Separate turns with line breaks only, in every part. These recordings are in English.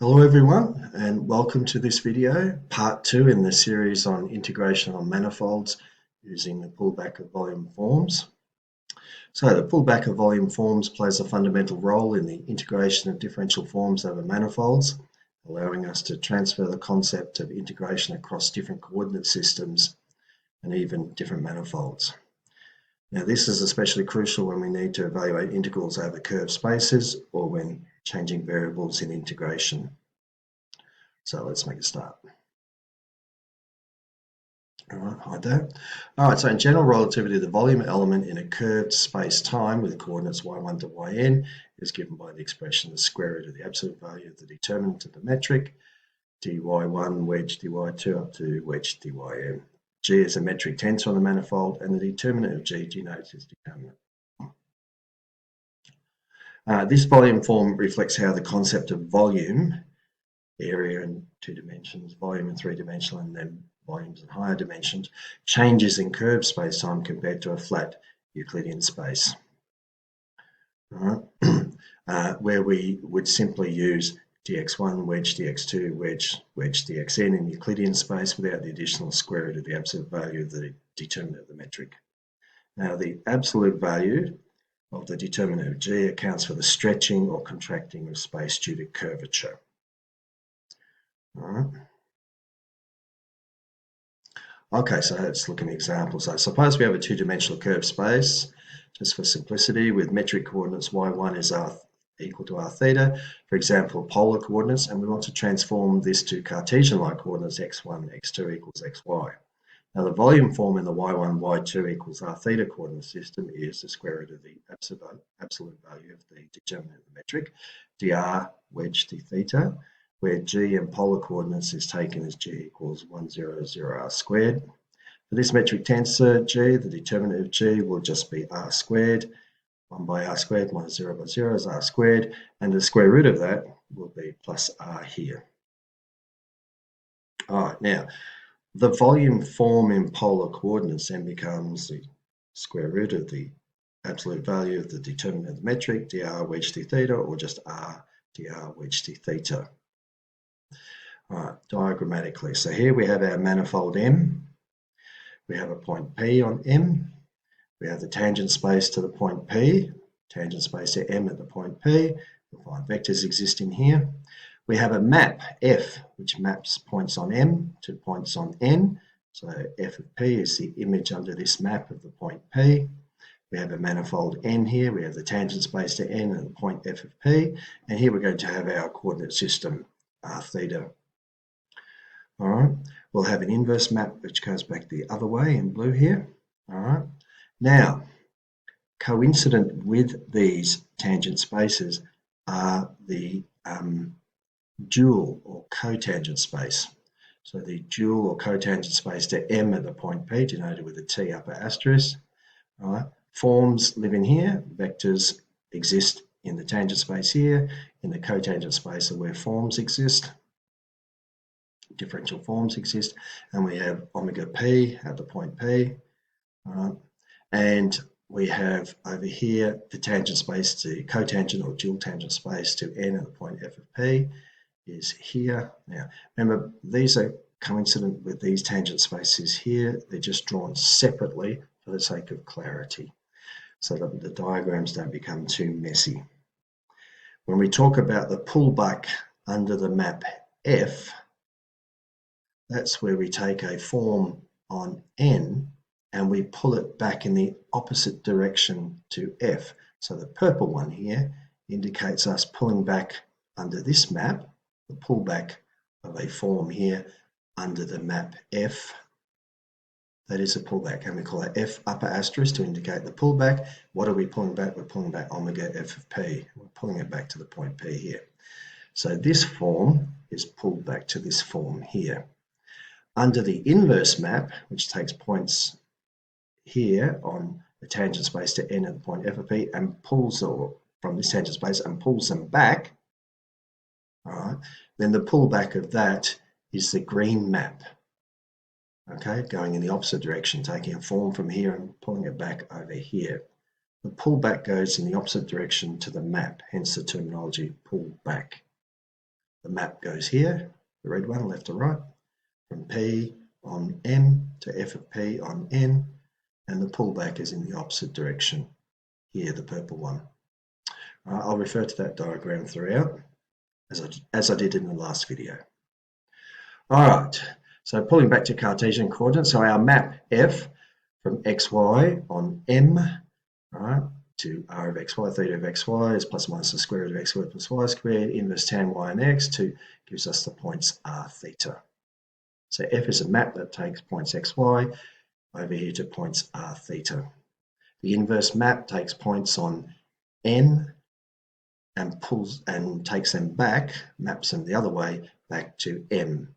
Hello everyone, and welcome to this video, part 2 in the series on integration on manifolds using the pullback of volume forms. So the pullback of volume forms plays a fundamental role in the integration of differential forms over manifolds, allowing us to transfer the concept of integration across different coordinate systems and even different manifolds. Now this is especially crucial when we need to evaluate integrals over curved spaces or when changing variables in integration. So let's make a start. All right, hide that. All right, so in general relativity, the volume element in a curved space-time with coordinates y1 to yn is given by the expression the square root of the absolute value of the determinant of the metric, dy1 wedge dy2 up to wedge dyn. G is a metric tensor on the manifold, and the determinant of G denotes its determinant. This volume form reflects how the concept of volume, area in 2 dimensions, volume in 3-dimensional, and then volumes in higher dimensions, changes in curved space-time compared to a flat Euclidean space. All right. Where we would simply use dx1 wedge dx2 wedge dxn in Euclidean space without the additional square root of the absolute value of the determinant of the metric. Now the absolute value of the determinant of G accounts for the stretching or contracting of space due to curvature. All right. Okay, so let's look at an example. So suppose we have a 2-dimensional curved space, just for simplicity, with metric coordinates y1 is equal to r theta, for example, polar coordinates, and we want to transform this to Cartesian-like coordinates x1, x2 equals xy. Now the volume form in the y1, y2 equals r theta coordinate system is the square root of the absolute value of the determinant of the metric, dr wedge d theta, where G in polar coordinates is taken as G equals 1, 0, 0 r squared. For this metric tensor G, the determinant of G will just be r squared. 1 by r squared minus 0 by 0 is r squared, and the square root of that will be plus r here. All right, now the volume form in polar coordinates then becomes the square root of the absolute value of the determinant of the metric, dr wedge d theta, or just r dr wedge d theta. All right, diagrammatically. So here we have our manifold M. We have a point P on M. We have the tangent space to the point P, tangent space to M at the point P. We'll find vectors existing here. We have a map F, which maps points on M to points on N. So F of P is the image under this map of the point P. We have a manifold N here. We have the tangent space to N and the point F of P. And here we're going to have our coordinate system, r theta. All right, we'll have an inverse map which goes back the other way in blue here. All right, now coincident with these tangent spaces are the dual or cotangent space. So the dual or cotangent space to M at the point P, denoted with a T upper asterisk. All right, forms live in here, vectors exist in the tangent space here, in the cotangent space are where forms exist. Differential forms exist, and we have omega p at the point P, and we have over here the tangent space to cotangent or dual tangent space to N at the point F of P is here. Now remember, these are coincident with these tangent spaces here. They're just drawn separately for the sake of clarity, so that the diagrams don't become too messy. When we talk about the pullback under the map F, that's where we take a form on N and we pull it back in the opposite direction to F. So the purple one here indicates us pulling back under this map, the pullback of a form here under the map F. That is a pullback, and we call it F upper asterisk to indicate the pullback. What are we pulling back? We're pulling back omega F of P. We're pulling it back to the point P here. So this form is pulled back to this form here. Under the inverse map, which takes points here on the tangent space to N at the point F of P and pulls from this tangent space and pulls them back, all right, then the pullback of that is the green map, okay, going in the opposite direction, taking a form from here and pulling it back over here. The pullback goes in the opposite direction to the map, hence the terminology pullback. the map goes here, the red one, left to right, from P on M to F of P on N, and the pullback is in the opposite direction here, the purple one. I'll refer to that diagram throughout, as I did in the last video. All right, so pulling back to Cartesian coordinates, so our map F from xy on M, right, to r of xy, theta of xy is plus or minus the square root of x squared plus y squared, inverse tan y and x gives us the points r theta. So F is a map that takes points xy over here to points r theta. The inverse map takes points on N and pulls and takes them back, maps them the other way back to M.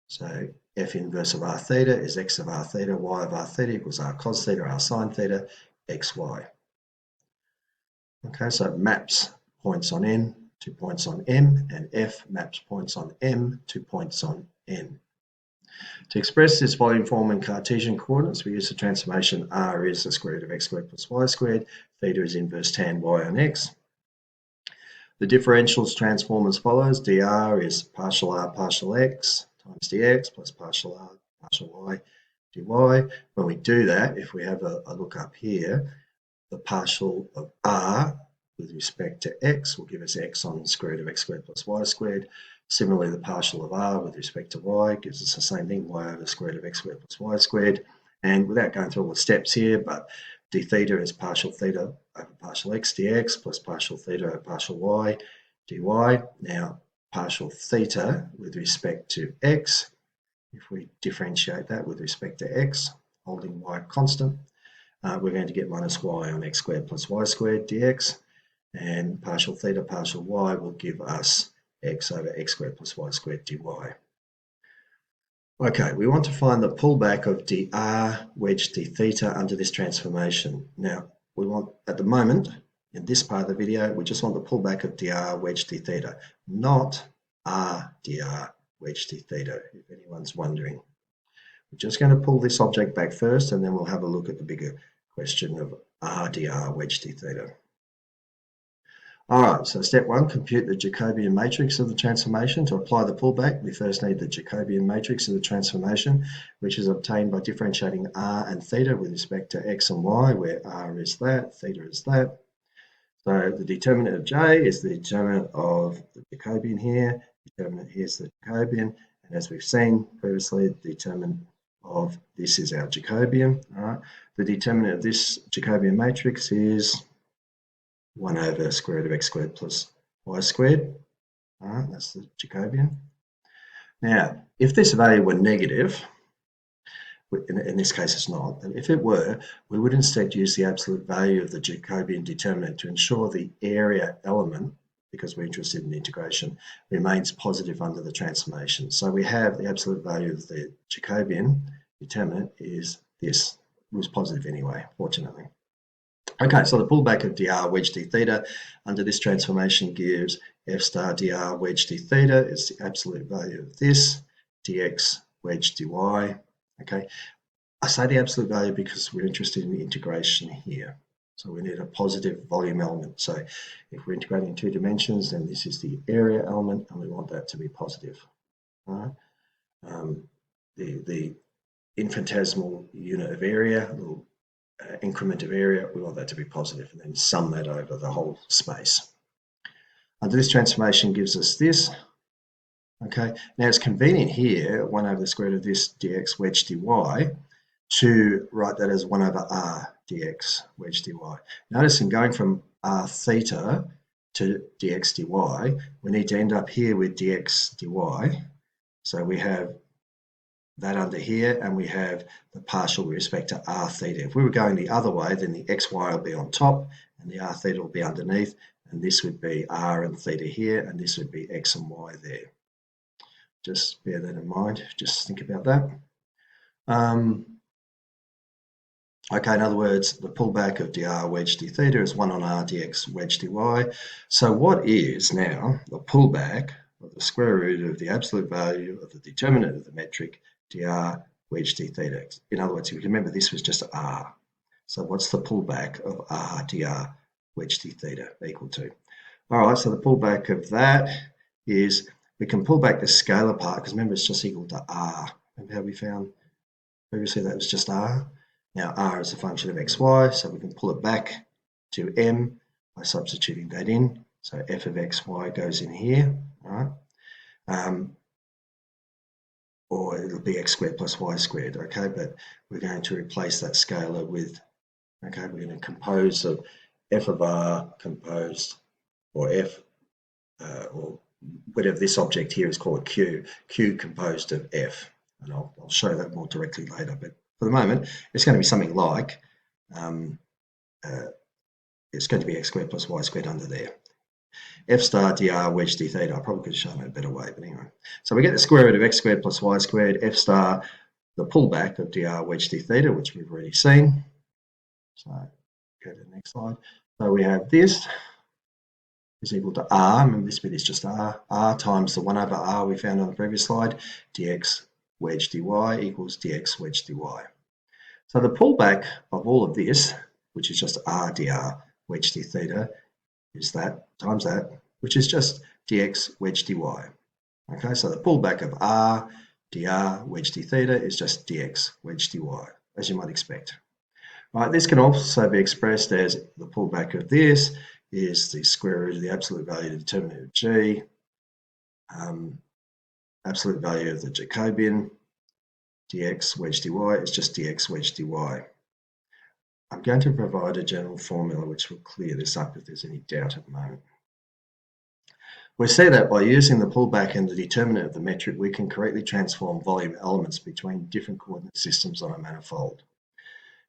So F inverse of r theta is x of r theta, y of r theta equals r cos theta, r sin theta, xy. Okay, so it maps points on N to points on M, and F maps points on M to points on N. To express this volume form in Cartesian coordinates, we use the transformation r is the square root of x squared plus y squared, theta is inverse tan y on x. The differentials transform as follows. dr is partial r partial x times dx plus partial r partial y dy. When we do that, if we have a look up here, the partial of r with respect to x will give us x on the square root of x squared plus y squared. Similarly, the partial of r with respect to y gives us the same thing, y over the square root of x squared plus y squared. And without going through all the steps here, but d theta is partial theta over partial x dx plus partial theta over partial y dy. Now, partial theta with respect to x, if we differentiate that with respect to x, holding y constant, we're going to get minus y on x squared plus y squared dx, and partial theta partial y will give us x over x squared plus y squared dy. Okay, we want to find the pullback of dr wedge d theta under this transformation. Now, we want, at the moment, in this part of the video, we just want the pullback of dr wedge d theta, not r dr wedge d theta, if anyone's wondering. We're just going to pull this object back first, and then we'll have a look at the bigger question of r dr wedge d theta. All right, so step one, compute the Jacobian matrix of the transformation. To apply the pullback, we first need the Jacobian matrix of the transformation, which is obtained by differentiating r and theta with respect to x and y, where r is that, theta is that. So the determinant of J is the determinant of the Jacobian here, determinant here is the Jacobian, and as we've seen previously, the determinant of this is our Jacobian. All right. The determinant of this Jacobian matrix is 1 over square root of x squared plus y squared. All right, that's the Jacobian. Now, if this value were negative, in this case it's not, but if it were, we would instead use the absolute value of the Jacobian determinant to ensure the area element, because we're interested in integration, remains positive under the transformation. So we have the absolute value of the Jacobian determinant is this. It was positive anyway, fortunately. Okay, so the pullback of dr wedge d theta under this transformation gives f star dr wedge d theta is the absolute value of this, dx wedge dy. Okay, I say the absolute value because we're interested in the integration here. So we need a positive volume element. So if we're integrating in 2 dimensions, then this is the area element, and we want that to be positive. All right? The infinitesimal unit of area, little increment of area, we want that to be positive, and then sum that over the whole space. Under this transformation gives us this. Okay, now it's convenient here, 1 over the square root of this dx wedge dy, to write that as 1 over r dx wedge dy. Notice in going from r theta to dx dy, we need to end up here with dx dy. So we have that under here, and we have the partial with respect to r theta. If we were going the other way, then the xy will be on top and the r theta will be underneath, and this would be r and theta here, and this would be x and y there. Just bear that in mind, just think about that. Okay, in other words, the pullback of dr wedge d theta is 1 on r dx wedge dy. So what is now the pullback of the square root of the absolute value of the determinant of the metric dr wedge d theta? In other words, if you remember, this was just r. So what's the pullback of r dr wedge d theta equal to? All right, so the pullback of that is we can pull back the scalar part because remember it's just equal to r. Remember how we found previously that was just r? Now r is a function of xy, so we can pull it back to m by substituting that in. So f of xy goes in here, all right? Or it'll be x squared plus y squared, okay? But we're going to replace that scalar with, okay, we're going to compose of f of r composed, or f, or whatever this object here is called q composed of f. And I'll show that more directly later. But for the moment, it's going to be something like, it's going to be x squared plus y squared under there. F star dr wedge d theta. I probably could have shown it a better way, but anyway. So we get the square root of x squared plus y squared, F star, the pullback of dr wedge d theta, which we've already seen. So go to the next slide. So we have this is equal to r, remember this bit is just r times the 1 over r we found on the previous slide, dx wedge dy equals dx wedge dy. So the pullback of all of this, which is just r dr wedge d theta, is that times that, which is just dx wedge dy. Okay, so the pullback of r dr wedge d theta is just dx wedge dy, as you might expect. Right, this can also be expressed as the pullback of this is the square root of the absolute value of the determinant of g, absolute value of the Jacobian, dx wedge dy is just dx wedge dy. I'm going to provide a general formula which will clear this up if there's any doubt at the moment. We see that by using the pullback and the determinant of the metric, we can correctly transform volume elements between different coordinate systems on a manifold.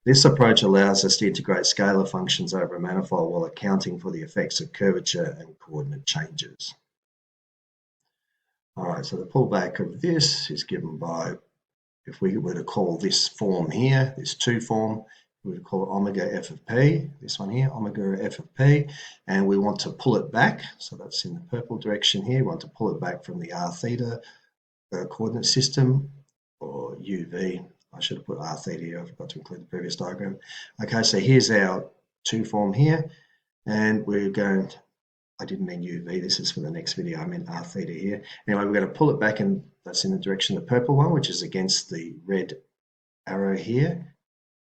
This approach allows us to integrate scalar functions over a manifold while accounting for the effects of curvature and coordinate changes. All right, so the pullback of this is given by, if we were to call this form here, this 2 form, we would call it omega f of p, this one here, omega f of p, and we want to pull it back, so that's in the purple direction here, we want to pull it back from the r theta coordinate system, or uv. I should have put r theta here, I forgot to include the previous diagram. Okay, so here's our 2 form here, and we're going to, I didn't mean uv, this is for the next video, I meant r theta here. Anyway, we're going to pull it back, and that's in the direction of the purple one, which is against the red arrow here.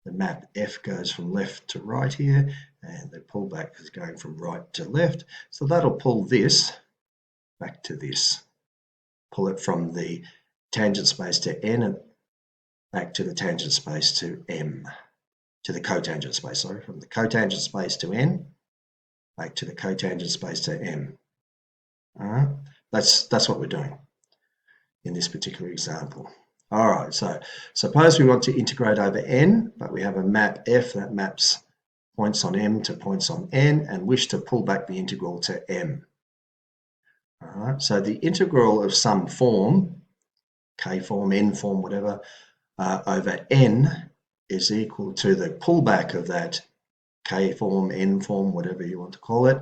The map F goes from left to right here, and the pullback is going from right to left. So that'll pull this back to this. Pull it from the tangent space to n and back to the tangent space to m. To the cotangent space, sorry, from the cotangent space to n, back to the cotangent space to m. All right, that's what we're doing in this particular example. All right, so suppose we want to integrate over n, but we have a map f that maps points on m to points on n and wish to pull back the integral to m. All right, so the integral of some form, k form, n form, whatever, over n is equal to the pullback of that k form, n form, whatever you want to call it,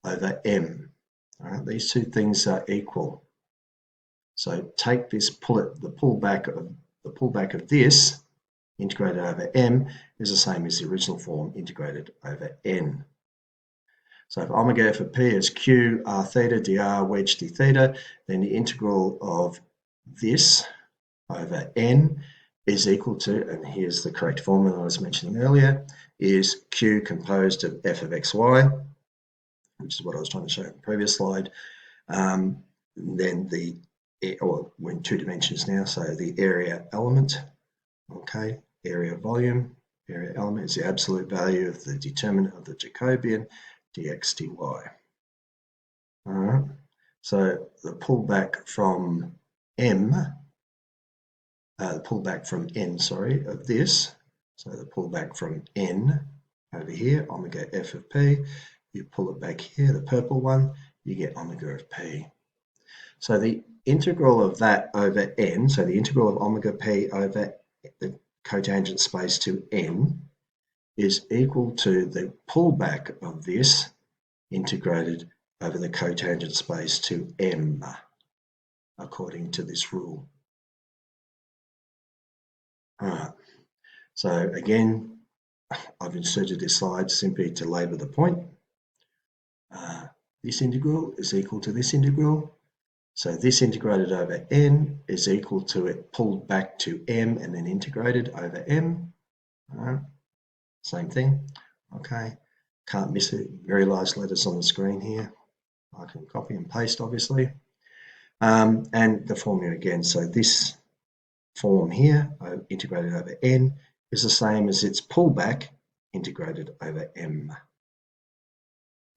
over m. All right, these two things are equal. So take this, the pullback of this integrated over m is the same as the original form integrated over n. So if omega f of p is q r theta dr wedge d theta, then the integral of this over n is equal to, and here's the correct formula I was mentioning earlier, is q composed of f of xy, which is what I was trying to show in the previous slide. Then we're in 2 dimensions now, so the area element, okay, area volume, area element is the absolute value of the determinant of the Jacobian, dx dy. All right, so the pullback from n, sorry, of this, so the pullback from n over here, omega f of p, you pull it back here, the purple one, you get omega of p. So the integral of that over n, so the integral of omega p over the cotangent space to n is equal to the pullback of this integrated over the cotangent space to m, according to this rule. All right, so again, I've inserted this slide simply to labour the point. This integral is equal to this integral. So this integrated over n is equal to it pulled back to m and then integrated over m. All right. Same thing. Okay. Can't miss it. Very large letters on the screen here. I can copy and paste, obviously. And the formula again. So this form here, integrated over n, is the same as its pullback integrated over m.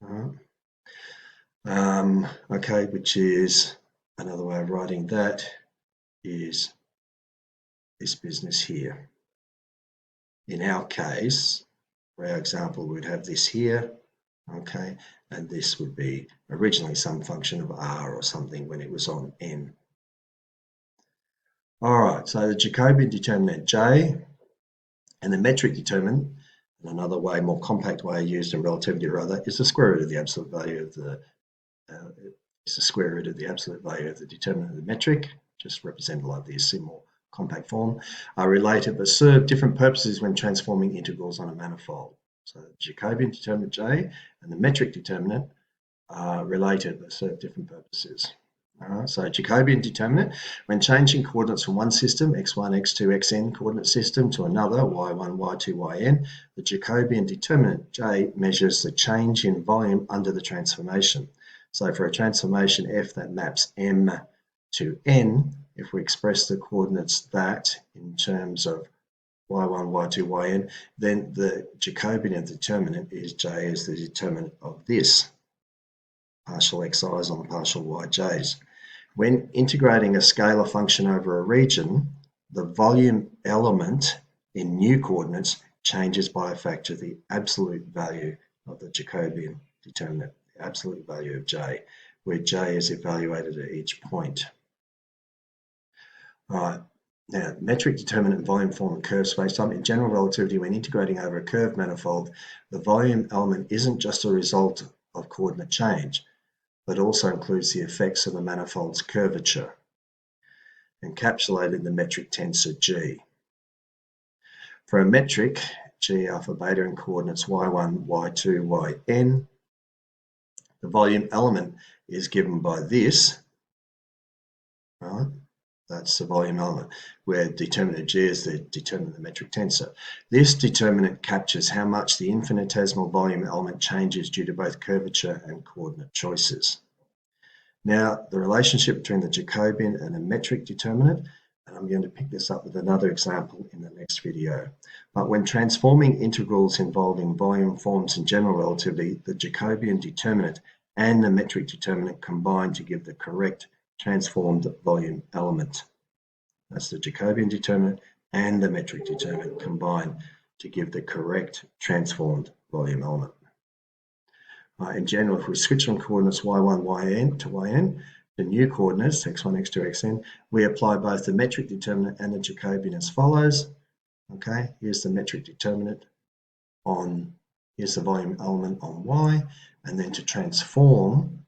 All right. Okay, which is another way of writing that is this business here. In our case, for our example, we'd have this here, okay, and this would be originally some function of r or something when it was on n. All right, so the Jacobian determinant j and the metric determinant, another way, more compact way used in relativity rather, is the square root of the absolute value of the determinant of the metric, just represented like this in more compact form, are related but serve different purposes when transforming integrals on a manifold. So the Jacobian determinant j and the metric determinant are related but serve different purposes. So Jacobian determinant, when changing coordinates from one system, x1, x2, xn coordinate system to another, y1, y2, yn, the Jacobian determinant j measures the change in volume under the transformation. So for a transformation f that maps m to n, if we express the coordinates that in terms of y1, y2, yn, then the Jacobian determinant is j as the determinant of this partial xi's on partial yj's. When integrating a scalar function over a region, the volume element in new coordinates changes by a factor of the absolute value of the Jacobian determinant, the absolute value of j, where j is evaluated at each point. All right. Now, metric determinant volume form and curve spacetime. In general relativity, when integrating over a curved manifold, the volume element isn't just a result of coordinate change, but also includes the effects of the manifold's curvature, encapsulated in the metric tensor G. For a metric, G alpha beta in coordinates y1, y2, yn, the volume element is given by this, right? That's the volume element, where determinant G is the determinant of the metric tensor. This determinant captures how much the infinitesimal volume element changes due to both curvature and coordinate choices. Now, the relationship between the Jacobian and the metric determinant, and I'm going to pick this up with another example in the next video. But when transforming integrals involving volume forms in general relativity, the Jacobian determinant and the metric determinant combine to give the correct transformed volume element. That's the Jacobian determinant and the metric determinant combine to give the correct transformed volume element. In general, if we switch from coordinates y1, yn to yn, the new coordinates x1, x2, xn, we apply both the metric determinant and the Jacobian as follows. Okay, here's the metric determinant here's the volume element on y, and then to transform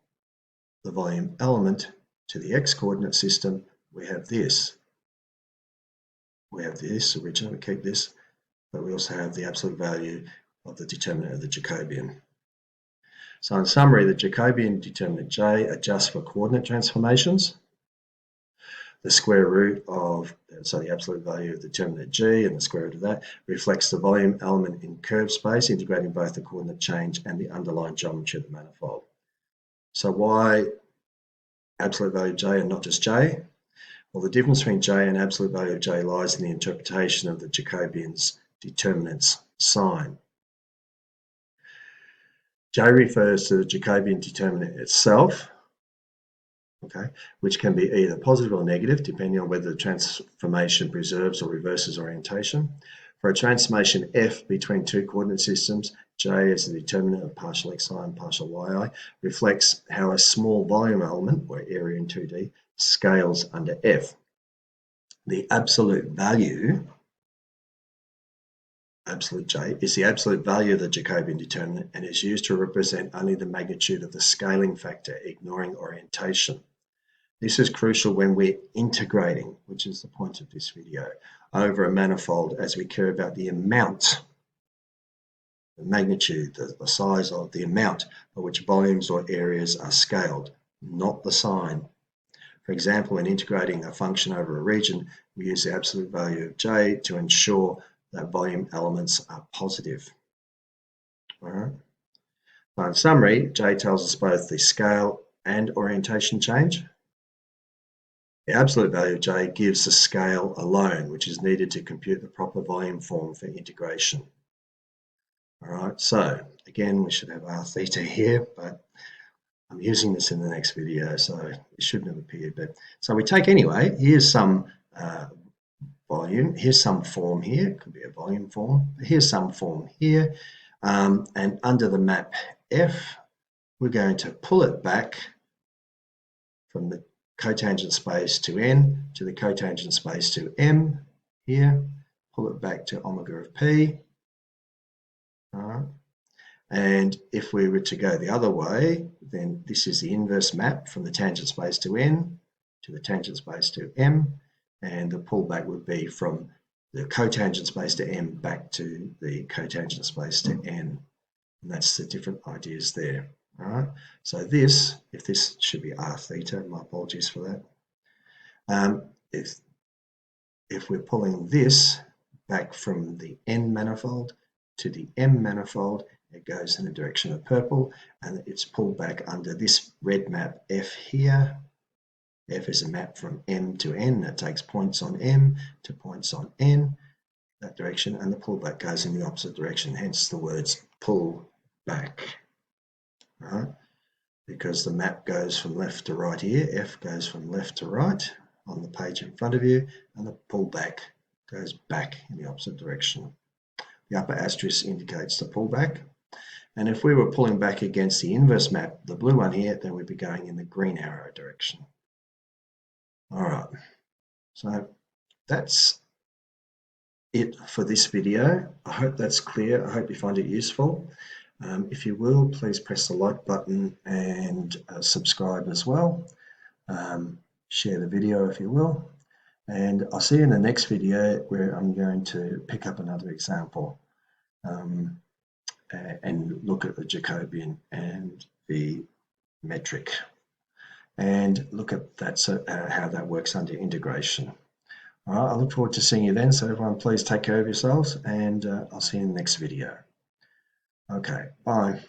the volume element to the x coordinate system, we have this. We have this originally, we keep this, but we also have the absolute value of the determinant of the Jacobian. So in summary, the Jacobian determinant j adjusts for coordinate transformations. The square root of, so the absolute value of the determinant g and the square root of that reflects the volume element in curved space, integrating both the coordinate change and the underlying geometry of the manifold. So why absolute value of j and not just j? Well, the difference between j and absolute value of j lies in the interpretation of the Jacobian's determinant's sign. J refers to the Jacobian determinant itself, okay, which can be either positive or negative, depending on whether the transformation preserves or reverses orientation. For a transformation f between two coordinate systems, j as the determinant of partial xi and partial yi reflects how a small volume element, or area in 2D, scales under f. The absolute value, absolute j, is the absolute value of the Jacobian determinant and is used to represent only the magnitude of the scaling factor, ignoring orientation. This is crucial when we're integrating, which is the point of this video, over a manifold, as we care about the amount, the magnitude, the size of the amount by which volumes or areas are scaled, not the sign. For example, in integrating a function over a region, we use the absolute value of j to ensure that volume elements are positive. All right. So in summary, j tells us both the scale and orientation change. The absolute value of j gives the scale alone, which is needed to compute the proper volume form for integration. All right, so again, we should have r theta here, but I'm using this in the next video, so it shouldn't have appeared. But so we take anyway, here's some volume, here's some form here, it could be a volume form, here's some form here, and under the map F, we're going to pull it back from the cotangent space to n to the cotangent space to m here, pull it back to omega of p. All right. And if we were to go the other way, then this is the inverse map from the tangent space to n to the tangent space to m, and the pullback would be from the cotangent space to m back to the cotangent space to n. And that's the different ideas there. All right. So this, if this should be r theta, my apologies for that. If we're pulling this back from the n manifold to the m manifold, it goes in the direction of purple, and it's pulled back under this red map F here. F is a map from m to n that takes points on m to points on n, that direction, and the pullback goes in the opposite direction, hence the words pull back. Right? Because the map goes from left to right here, F goes from left to right on the page in front of you, and the pullback goes back in the opposite direction. The upper asterisk indicates the pullback. And if we were pulling back against the inverse map, the blue one here, then we'd be going in the green arrow direction. All right, so that's it for this video. I hope that's clear. I hope you find it useful. If you will, please press the like button and subscribe as well. Share the video if you will. And I'll see you in the next video where I'm going to pick up another example and look at the Jacobian and the metric and look at that, how that works under integration. All right, I look forward to seeing you then. So everyone, please take care of yourselves, and I'll see you in the next video. Okay, bye.